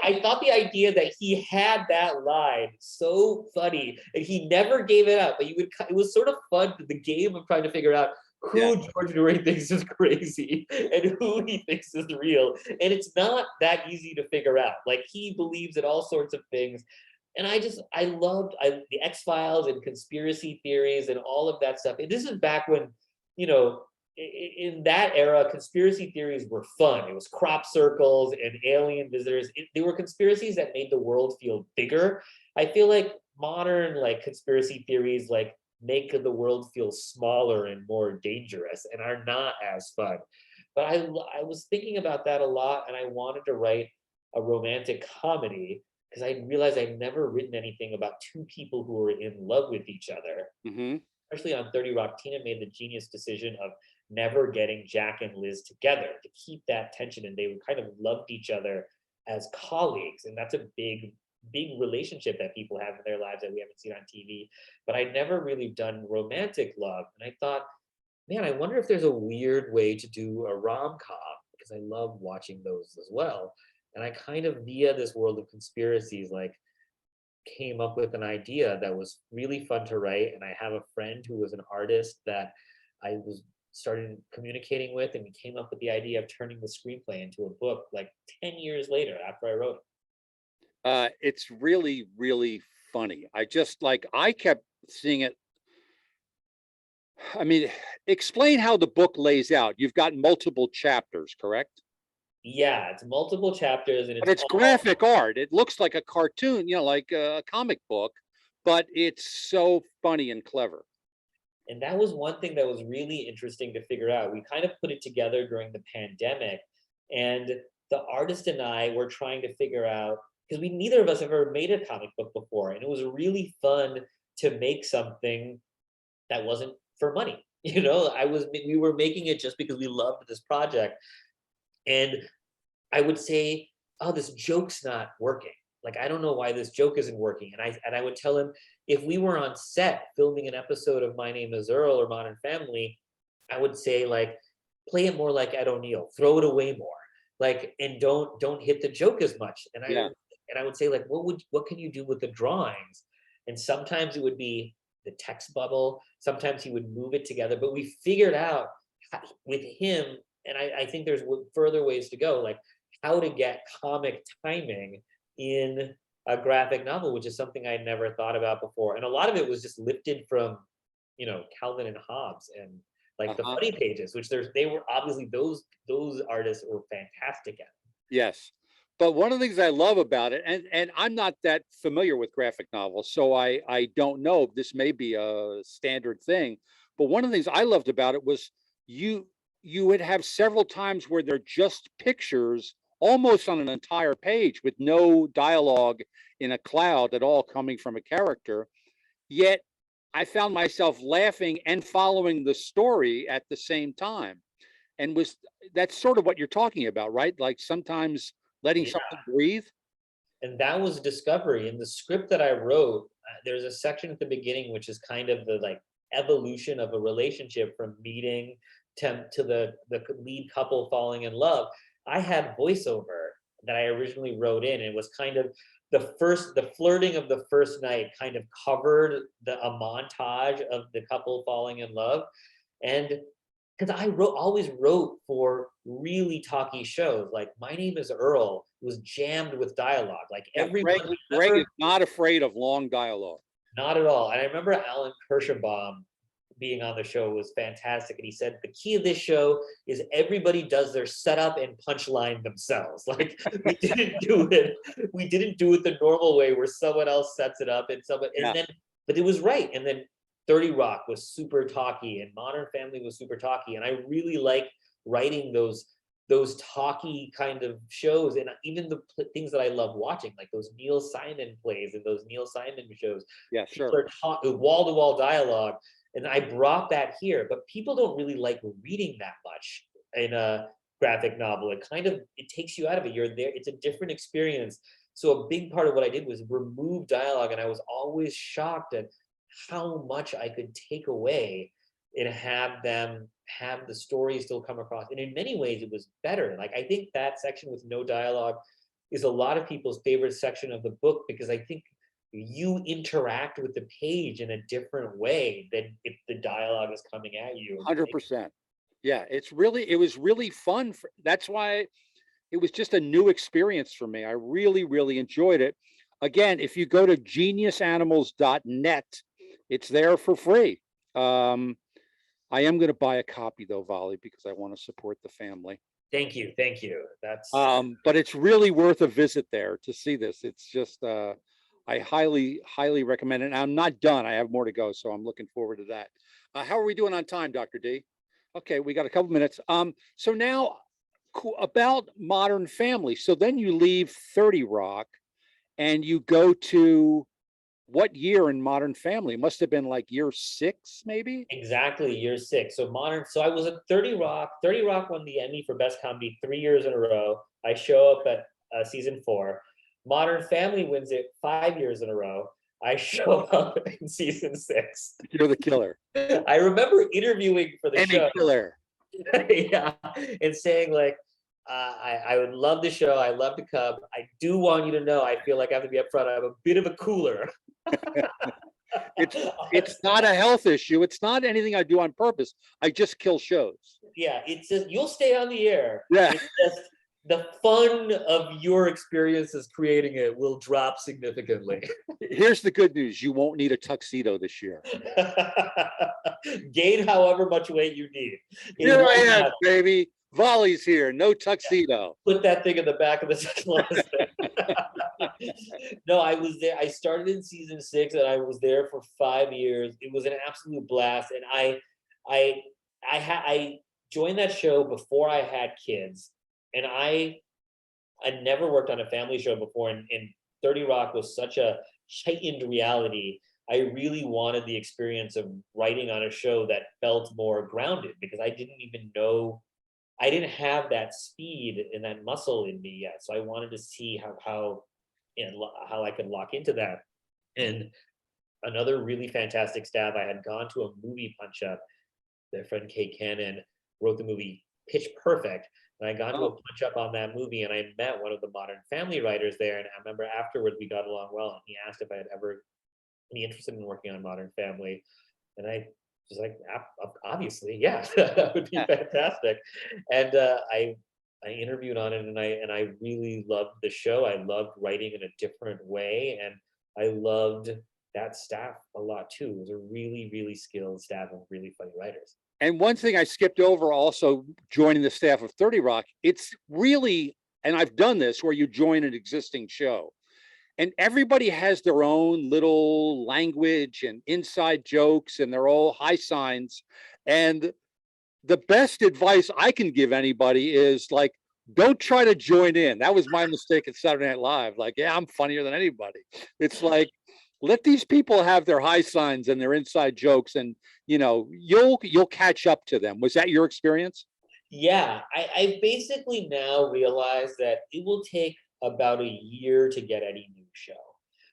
I thought the idea that he had that line so funny, and he never gave it up. But it was sort of fun, the game of trying to figure out who George Norrie thinks is crazy and who he thinks is real. And it's not that easy to figure out. Like, he believes in all sorts of things. And I loved the X-Files and conspiracy theories and all of that stuff. And this is back when, in that era, conspiracy theories were fun. It was crop circles and alien visitors. They were conspiracies that made the world feel bigger. I feel like modern conspiracy theories make the world feel smaller and more dangerous and are not as fun. But I was thinking about that a lot, and I wanted to write a romantic comedy because I realized I'd never written anything about two people who were in love with each other. Mm-hmm. Especially on 30 Rock, Tina made the genius decision of never getting Jack and Liz together to keep that tension, and they kind of loved each other as colleagues, and that's a big relationship that people have in their lives that we haven't seen on TV. But I'd never really done romantic love, and I thought, man, I wonder if there's a weird way to do a rom-com, because I love watching those as well. And I kind of, via this world of conspiracies, came up with an idea that was really fun to write. And I have a friend who was an artist that I started communicating with, and we came up with the idea of turning the screenplay into a book 10 years later after I wrote it. It's really, really funny. I kept seeing it. I mean, explain how the book lays out. You've got multiple chapters, correct? Yeah, it's multiple chapters, and it's graphic art. It looks like a cartoon, like a comic book, but it's so funny and clever. And that was one thing that was really interesting to figure out. We kind of put it together during the pandemic, and the artist and I were trying to figure out, because neither of us have ever made a comic book before, and it was really fun to make something that wasn't for money. We were making it just because we loved this project. And I would say, oh, this joke's not working. I don't know why this joke isn't working. And I would tell him, if we were on set filming an episode of My Name is Earl or Modern Family, I would say play it more like Ed O'Neill, throw it away more, and don't hit the joke as much. And I would say, what can you do with the drawings? And sometimes it would be the text bubble. Sometimes he would move it together. But we figured out with him, and I think there's further ways to go, like how to get comic timing in a graphic novel, which is something I'd never thought about before. And a lot of it was just lifted from, Calvin and Hobbes and like the funny pages, which they were obviously those artists were fantastic at. Yes. But one of the things I love about it, and I'm not that familiar with graphic novels, so I don't know. This may be a standard thing, but one of the things I loved about it was you would have several times where they're just pictures almost on an entire page with no dialogue in a cloud at all coming from a character. Yet I found myself laughing and following the story at the same time. And that's sort of what you're talking about, right? Like sometimes letting something breathe. And that was discovery in the script that I wrote. There's a section at the beginning which is kind of the like evolution of a relationship from meeting to the lead couple falling in love. I had voiceover that I originally wrote in. It was kind of the flirting of the first night kind of covered a montage of the couple falling in love. And because I always wrote for really talky shows, like My Name is Earl was jammed with dialogue. Like everyone, Greg is not afraid of long dialogue. Not at all. And I remember Alan Kirschenbaum being on the show was fantastic. And he said, the key of this show is everybody does their setup and punchline themselves. Like we didn't do it the normal way where someone else sets it up but it was right. And then 30 Rock was super talky and Modern Family was super talky. And I really like writing those talky kind of shows, and even the things that I love watching, like those Neil Simon plays and those Neil Simon shows. Yeah, sure. Wall-to-wall dialogue. And I brought that here, but people don't really like reading that much in a graphic novel. It takes you out of it. You're there. It's a different experience. So a big part of what I did was remove dialogue, and I was always shocked at how much I could take away and have them have the story still come across. And in many ways, it was better. Like, I think that section with no dialogue is a lot of people's favorite section of the book, because I think you interact with the page in a different way than if the dialogue is coming at you. 100%. Yeah, it was really fun. That's why it was just a new experience for me. I really, really enjoyed it. Again, if you go to geniusanimals.net, it's there for free. I am going to buy a copy though, Vali, because I want to support the family. Thank you. That's but it's really worth a visit there to see this. It's just I highly, highly recommend it. And I'm not done. I have more to go, so I'm looking forward to that. How are we doing on time, Dr. D? Okay, we got a couple minutes. So now about Modern Family. So then you leave 30 Rock and you go to what year in Modern Family? It must have been like year 6, maybe? Exactly, year 6. So I was at 30 Rock. 30 Rock won the Emmy for Best Comedy 3 years in a row. I show up at season 4. Modern Family wins it 5 years in a row. I show up in season 6. You're the killer. I remember interviewing for the show. Killer. Yeah, and saying like, I would love the show. I love to come. I do want you to know, I feel like I have to be upfront. I'm a bit of a cooler. It's not a health issue. It's not anything I do on purpose. I just kill shows. Yeah, it's just, you'll stay on the air. Yeah. It's just the fun of your experiences creating it will drop significantly. Here's the good news. You won't need a tuxedo this year. Gain however much weight you need. Here I am, baby. Vali's here. No tuxedo. Put that thing in the back of the closet. No, I was there. I started in season 6 and I was there for 5 years. It was an absolute blast. And I joined that show before I had kids. And I never worked on a family show before. And 30 Rock was such a heightened reality. I really wanted the experience of writing on a show that felt more grounded, because I didn't even know, I didn't have that speed and that muscle in me yet. So I wanted to see how I could lock into that. And another really fantastic stab, I had gone to a movie punch up. Their friend Kay Cannon wrote the movie Pitch Perfect. And I got to a punch up on that movie, and I met one of the Modern Family writers there. And I remember afterward we got along well, and he asked if I had ever be interested in working on Modern Family. And I She's like, obviously, yeah, that would be fantastic. And I interviewed on it, and I really loved the show. I loved writing in a different way, and I loved that staff a lot too. It was a really, really skilled staff of really funny writers. And one thing I skipped over, also joining the staff of 30 Rock, it's really, and I've done this, where you join an existing show and everybody has their own little language and inside jokes, and they're all high signs. And the best advice I can give anybody is like, don't try to join in. That was my mistake at Saturday Night Live. Like, yeah, I'm funnier than anybody. It's like, let these people have their high signs and their inside jokes, and you'll catch up to them. Was that your experience? Yeah, I basically now realize that it will take about a year to get any new show,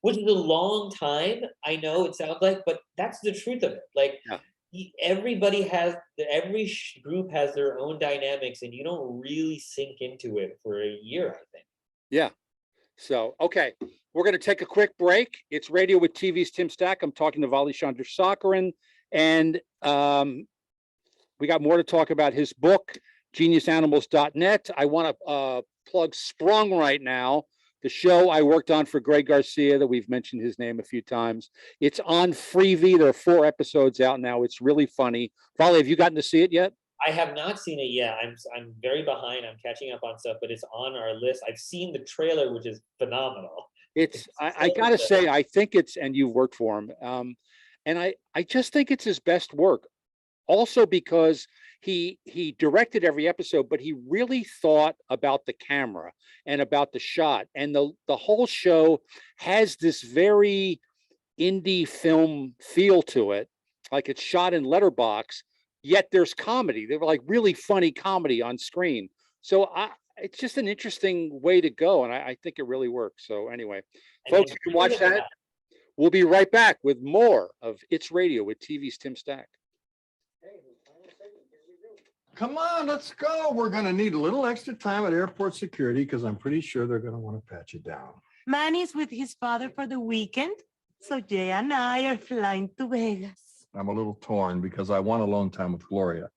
which is a long time. I know it sounds like, but that's the truth of it. Like, everybody has, every group has their own dynamics, and you don't really sink into it for a year, I think. Yeah. So, okay, we're going to take a quick break. It's Radio with TV's Tim Stack. I'm talking to Vali Chandrasekaran, and we got more to talk about his book, geniusanimals.net. I want to plug Sprung right now, the show I worked on for Greg Garcia that we've mentioned his name a few times. It's on Freevee. There are 4 episodes out now. It's really funny. Vali, have you gotten to see it yet? I have not seen it yet. I'm very behind. I'm catching up on stuff, but it's on our list. I've seen the trailer, which is phenomenal. It's I gotta say, I think it's, and you've worked for him, and I just think it's his best work. Also because he directed every episode, but he really thought about the camera and about the shot, and the whole show has this very indie film feel to it, like it's shot in letterbox, yet there's comedy. They were like really funny comedy on screen. So it's just an interesting way to go, and I think it really works. So anyway, folks, you can watch that. We'll be right back with more of It's Radio with TV's Tim Stack. Come on, let's go. We're going to need a little extra time at airport security because I'm pretty sure they're going to want to pat you down. Manny's with his father for the weekend, so Jay and I are flying to Vegas. I'm a little torn because I want alone time with Gloria,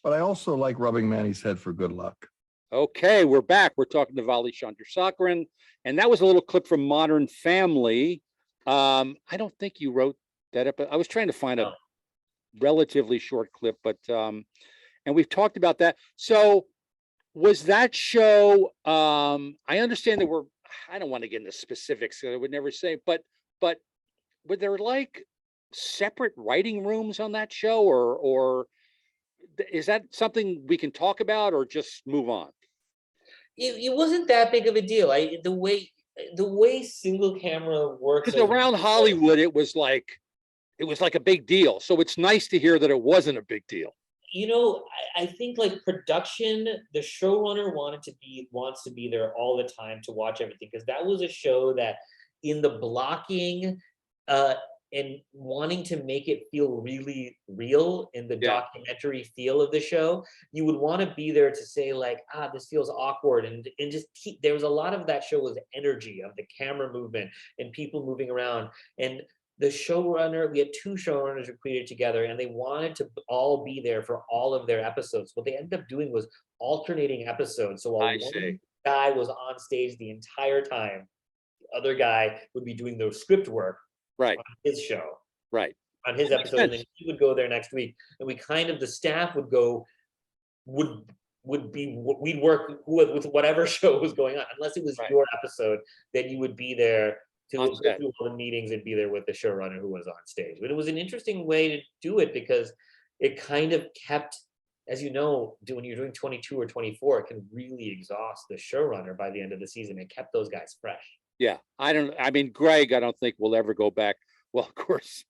but I also like rubbing Manny's head for good luck. Okay, we're back. We're talking to Vali Chandrasekaran, and that was a little clip from Modern Family. I don't think you wrote that up. I was trying to find a relatively short clip, but and we've talked about that. So was that show, I understand there were, I don't want to get into specifics, I would never say, but were there like separate writing rooms on that show, or is that something we can talk about, or just move on? It wasn't that big of a deal. The way single camera works, because around Hollywood, it was like a big deal. So it's nice to hear that it wasn't a big deal. I think like production, the showrunner wants to be there all the time to watch everything, because that was a show that in the blocking and wanting to make it feel really real in the documentary feel of the show, you would want to be there to say like, this feels awkward, and just there was a lot of that show was energy of the camera movement and people moving around. And the showrunner, we had 2 showrunners who created together, and they wanted to all be there for all of their episodes. What they ended up doing was alternating episodes. So while one guy was on stage the entire time, the other guy would be doing the script work on his show, on his episode, and then he would go there next week. And we the staff would go, we'd work with whatever show was going on. Unless it was your episode, then you would be there to go through all the meetings and be there with the showrunner who was on stage. But it was an interesting way to do it, because it kind of kept, as you know, when you're doing 22 or 24, it can really exhaust the showrunner by the end of the season. It kept those guys fresh. Yeah, I mean, Greg, I don't think we'll ever go back. Well, of course,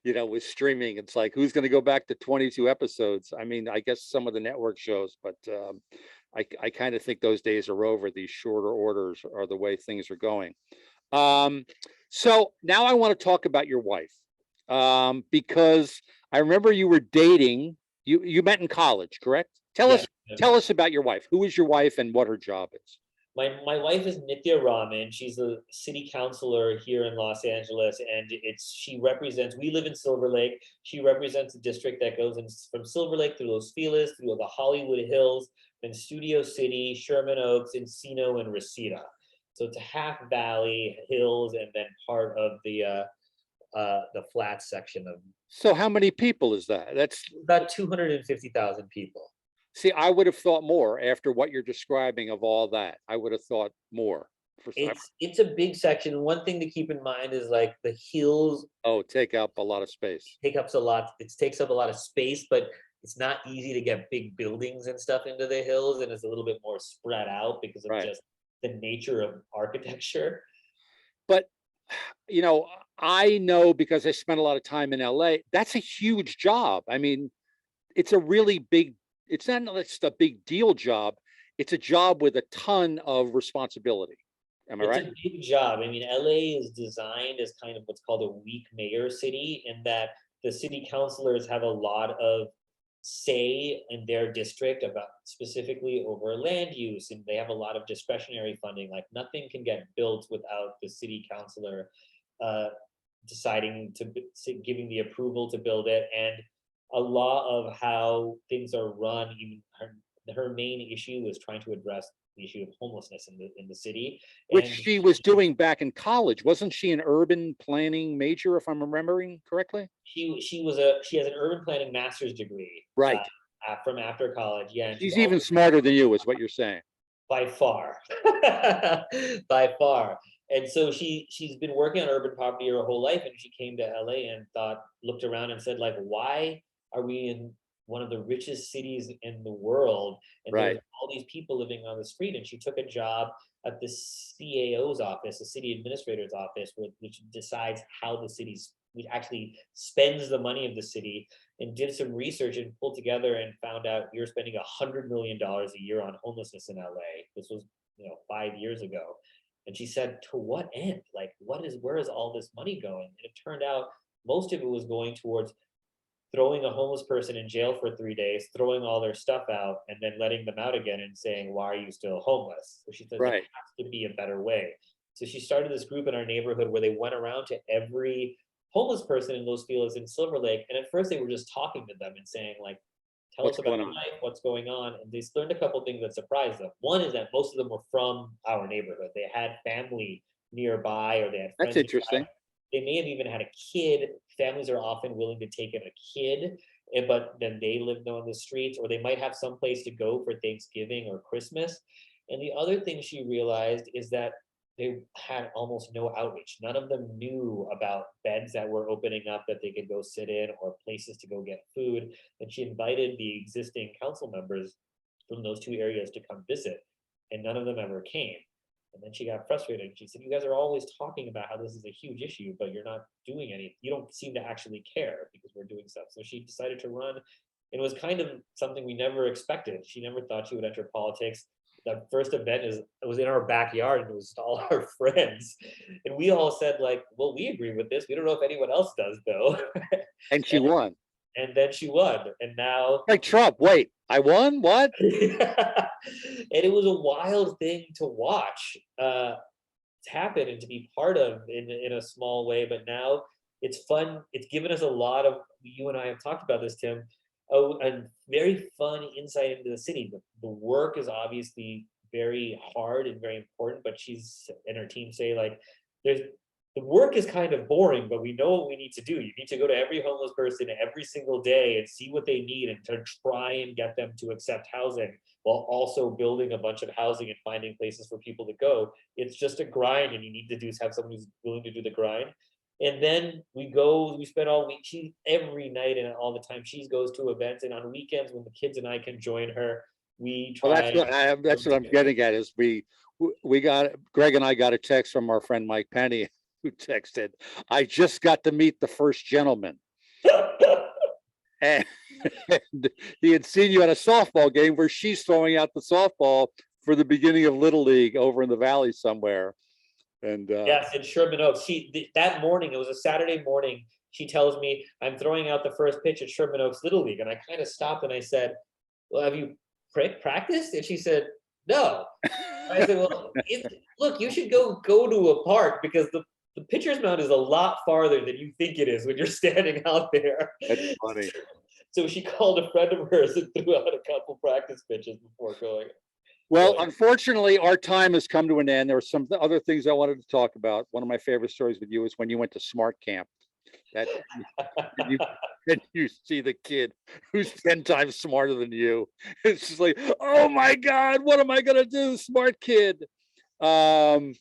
with streaming, it's like, who's going to go back to 22 episodes? I mean, I guess some of the network shows, but I kind of think those days are over. These shorter orders are the way things are going. So now I want to talk about your wife, because I remember you were dating, you met in college, correct? Tell us about your wife. Who is your wife and what her job is? My wife is Nithya Raman. She's a city councilor here in Los Angeles, and she represents. We live in Silver Lake. She represents a district that goes from Silver Lake through Los Feliz, through the Hollywood Hills, then Studio City, Sherman Oaks, Encino, and Reseda. So it's a half valley, hills, and then part of the flat section of. So how many people is that? That's about 250,000 people. See, I would have thought more after what you're describing of all that. I would have thought more. It's a big section. One thing to keep in mind is like the hills. Oh, take up a lot of space. It takes up a lot of space, but it's not easy to get big buildings and stuff into the hills, and it's a little bit more spread out because of just the nature of architecture. But you know, I know because I spent a lot of time in LA, that's a huge job. I mean, it's a really big, it's not just a big deal job. It's a job with a ton of responsibility. Am I right? It's a big job. I mean, LA is designed as kind of what's called a weak mayor city, in that the city councilors have a lot of say in their district about specifically over land use, and they have a lot of discretionary funding. Like nothing can get built without the city councilor deciding to giving the approval to build it. And a lot of how things are run, even her main issue is trying to address the issue of homelessness in the city, which she was doing back in college. Wasn't she an urban planning major, if I'm remembering correctly? She has an urban planning master's degree, right, from after college. Yeah, and she's even smarter than you, is what you're saying. By far. By far. And so she's been working on urban property her whole life, and she came to LA and looked around and said, like, why are we in one of the richest cities in the world, and there's all these people living on the street? And she took a job at the CAO's office, the city administrator's office, which decides how the city's, which actually spends the money of the city, and did some research and pulled together and found out we were spending $100 million a year on homelessness in LA. This was 5 years ago. And she said, to what end? Like, where is all this money going? And it turned out most of it was going towards throwing a homeless person in jail for 3 days, throwing all their stuff out, and then letting them out again and saying, why are you still homeless? So she said, there has to be a better way. So she started this group in our neighborhood where they went around to every homeless person in Los Feliz in Silver Lake. And at first they were just talking to them and saying, like, tell us about your life, what's going on. And they learned a couple things that surprised them. One is that most of them were from our neighborhood. They had family nearby, or they had friends. That's interesting. They may have even had a kid. Families are often willing to take in a kid, but then they live on the streets, or they might have some place to go for Thanksgiving or Christmas. And the other thing she realized is that they had almost no outreach. None of them knew about beds that were opening up that they could go sit in, or places to go get food. And she invited the existing council members from those two areas to come visit, and none of them ever came. And then she got frustrated, and she said, you guys are always talking about how this is a huge issue, but you're not doing anything. You don't seem to actually care because we're doing stuff. So she decided to run. It was kind of something we never expected. She never thought she would enter politics. The first event was in our backyard, and it was all our friends. And we all said, like, well, we agree with this. We don't know if anyone else does, though. And she won. And then she won. And now, like Trump, wait, I won? What? And it was a wild thing to watch happen and to be part of in a small way. But now it's fun. It's given us a lot of, you and I have talked about this, Tim, a very fun insight into the city. The work is obviously very hard and very important, but she's and her team say, like, the work is kind of boring, but we know what we need to do. You need to go to every homeless person every single day and see what they need, and to try and get them to accept housing, while also building a bunch of housing and finding places for people to go. It's just a grind, and you need to have someone who's willing to do the grind. And then we spend all week, every night and all the time, she goes to events, and on weekends when the kids and I can join her, we try. Well, that's what I'm getting at, is Greg and I got a text from our friend Mike Penny, who texted, I just got to meet the first gentleman. and he had seen you at a softball game where she's throwing out the softball for the beginning of Little League over in the Valley somewhere. And yes, in Sherman Oaks. That morning, it was a Saturday morning, she tells me, I'm throwing out the first pitch at Sherman Oaks Little League. And I kind of stopped and I said, well, have you practiced? And she said, No. I said, well, look, you should go to a park because the pitcher's mound is a lot farther than you think it is when you're standing out there. That's funny. So she called a friend of hers and threw out a couple practice pitches before going. Well, unfortunately, our time has come to an end. There were some other things I wanted to talk about. One of my favorite stories with you is when you went to Smart Camp. That you see the kid who's 10 times smarter than you. It's just like, oh my God, what am I gonna do? Smart kid. That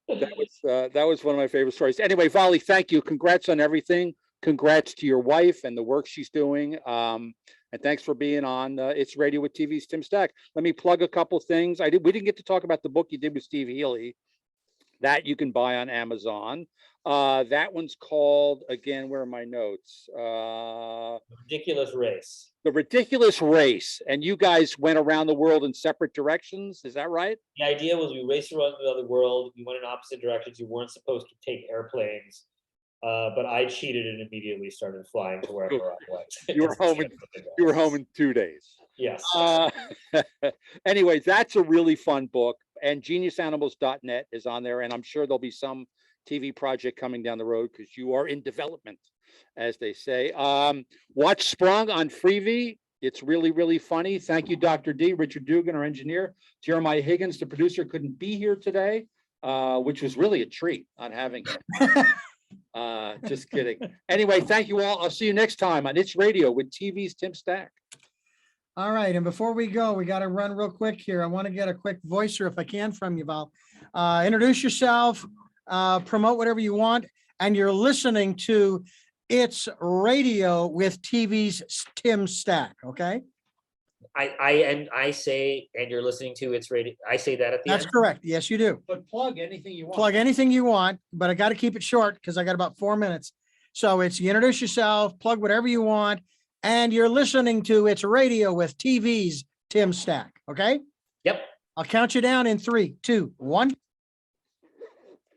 was one of my favorite stories. Anyway, Vali, thank you. Congrats on everything. Congrats to your wife and the work she's doing. And thanks for being on It's Radio with TV's Tim Stack. Let me plug a couple things. We didn't get to talk about the book you did with Steve Healy. That you can buy on Amazon. That one's called, again, where are my notes? Ridiculous Race. The Ridiculous Race. And you guys went around the world in separate directions. Is that right? The idea was we raced around the world. We went in opposite directions. You weren't supposed to take airplanes. But I cheated and immediately started flying to wherever I went. You were home in 2 days. Yes. Anyway, that's a really fun book. And geniusanimals.net is on there. And I'm sure there'll be some TV project coming down the road because you are in development, as they say. Watch Sprung on Freevee. It's really, really funny. Thank you, Dr. D, Richard Dugan, our engineer. Jeremiah Higgins, the producer, couldn't be here today, which was really a treat on having him. Just kidding. Anyway, thank you all. I'll see you next time on It's Radio with TV's Tim Stack. All right, and before we go, we got to run real quick here. I want to get a quick voicer, if I can, from you, Val. Introduce yourself, promote whatever you want, and you're listening to It's Radio with TV's Tim Stack, okay? I say, and you're listening to It's Radio. I say that at the end. That's correct. Yes, you do. But plug anything you want. Plug anything you want, but I got to keep it short because I got about 4 minutes. So it's you introduce yourself, plug whatever you want, and you're listening to It's Radio with TV's Tim Stack. Okay? Yep. I'll count you down in 3, 2, 1.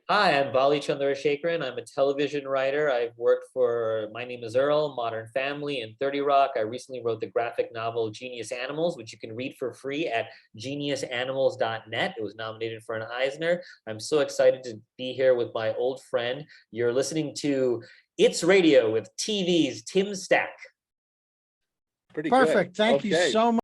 Hi, I'm Vali Chandrasekaran. I'm a television writer. I've worked for My Name is Earl, Modern Family, and 30 Rock. I recently wrote the graphic novel Genius Animals, which you can read for free at geniusanimals.net. It was nominated for an Eisner. I'm so excited to be here with my old friend. You're listening to It's Radio with TV's Tim Stack. Pretty Perfect. good. Thank you so much.